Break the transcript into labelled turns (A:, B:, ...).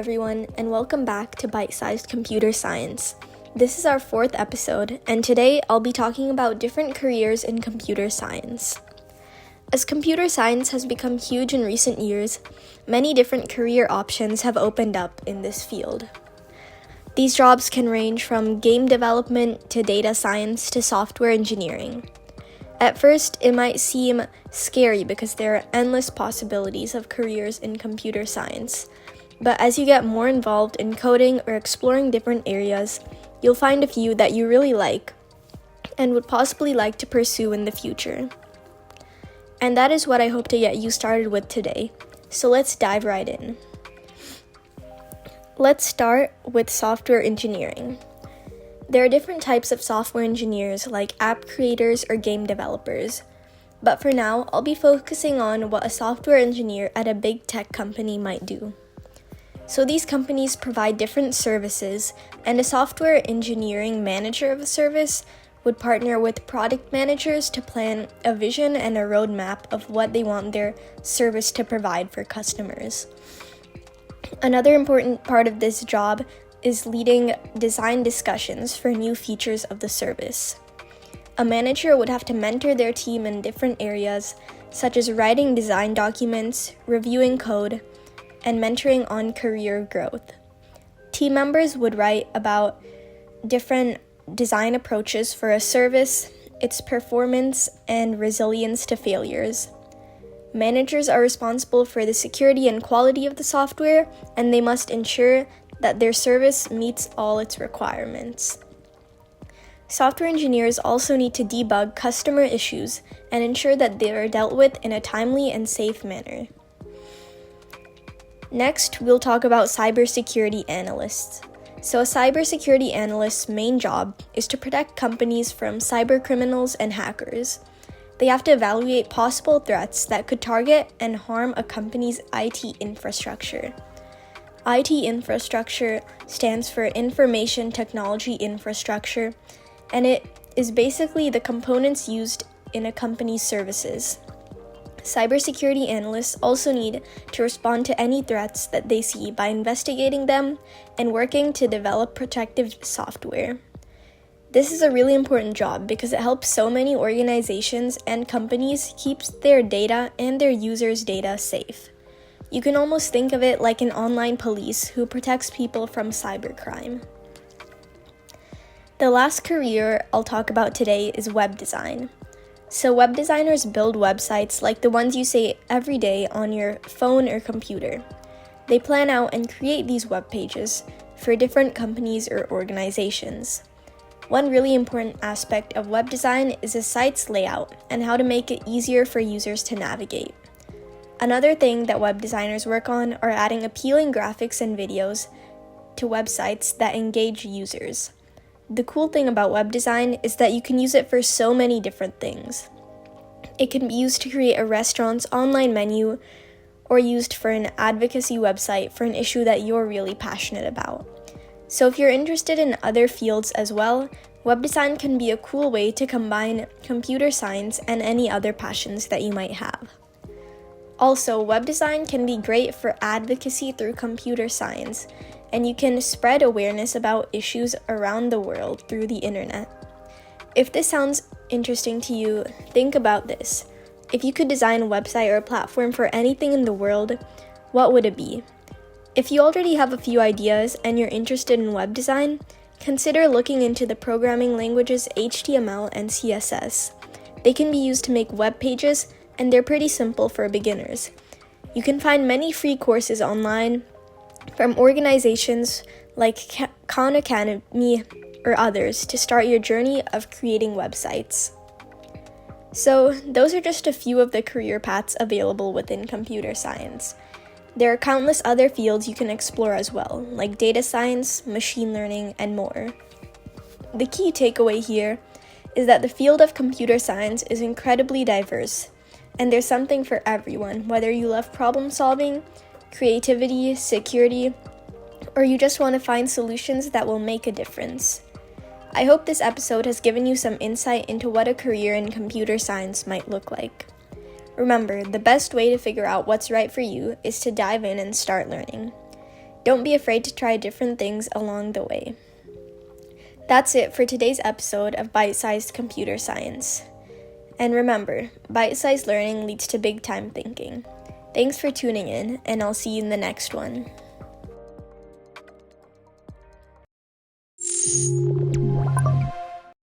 A: everyone, and welcome back to Byte-Sized Computer Science. This is our 4th episode, and today I'll be talking about different careers in computer science. As computer science has become huge in recent years, many different career options have opened up in this field. These jobs can range from game development to data science to software engineering. At first, it might seem scary because there are endless possibilities of careers in computer science. But as you get more involved in coding or exploring different areas, you'll find a few that you really like and would possibly like to pursue in the future. And that is what I hope to get you started with today. So let's dive right in. Let's start with software engineering. There are different types of software engineers like app creators or game developers. But for now, I'll be focusing on what a software engineer at a big tech company might do. So these companies provide different services, and a software engineering manager of a service would partner with product managers to plan a vision and a roadmap of what they want their service to provide for customers. Another important part of this job is leading design discussions for new features of the service. A manager would have to mentor their team in different areas, such as writing design documents, reviewing code, and mentoring on career growth. Team members would write about different design approaches for a service, its performance, and resilience to failures. Managers are responsible for the security and quality of the software, and they must ensure that their service meets all its requirements. Software engineers also need to debug customer issues and ensure that they are dealt with in a timely and safe manner. Next, we'll talk about cybersecurity analysts. So a cybersecurity analyst's main job is to protect companies from cybercriminals and hackers. They have to evaluate possible threats that could target and harm a company's IT infrastructure. IT infrastructure stands for Information Technology Infrastructure, and it is basically the components used in a company's services. Cybersecurity analysts also need to respond to any threats that they see by investigating them and working to develop protective software. This is a really important job because it helps so many organizations and companies keep their data and their users' data safe. You can almost think of it like an online police who protects people from cybercrime. The last career I'll talk about today is web design. So web designers build websites like the ones you see every day on your phone or computer. They plan out and create these web pages for different companies or organizations. One really important aspect of web design is a site's layout and how to make it easier for users to navigate. Another thing that web designers work on are adding appealing graphics and videos to websites that engage users. The cool thing about web design is that you can use it for so many different things. It can be used to create a restaurant's online menu or used for an advocacy website for an issue that you're really passionate about. So if you're interested in other fields as well, web design can be a cool way to combine computer science and any other passions that you might have. Also, web design can be great for advocacy through computer science, and you can spread awareness about issues around the world through the internet. If this sounds interesting to you, think about this. If you could design a website or a platform for anything in the world, what would it be? If you already have a few ideas and you're interested in web design, consider looking into the programming languages HTML and CSS. They can be used to make web pages, and they're pretty simple for beginners. You can find many free courses online from organizations like Khan Academy or others to start your journey of creating websites. So, those are just a few of the career paths available within computer science. There are countless other fields you can explore as well, like data science, machine learning, and more. The key takeaway here is that the field of computer science is incredibly diverse, and there's something for everyone, whether you love problem solving, creativity, security, or you just want to find solutions that will make a difference. I hope this episode has given you some insight into what a career in computer science might look like. Remember, the best way to figure out what's right for you is to dive in and start learning. Don't be afraid to try different things along the way. That's it for today's episode of Byte-Sized Computer Science. And remember, bite-sized learning leads to big-time thinking. Thanks for tuning in, and I'll see you in the next one.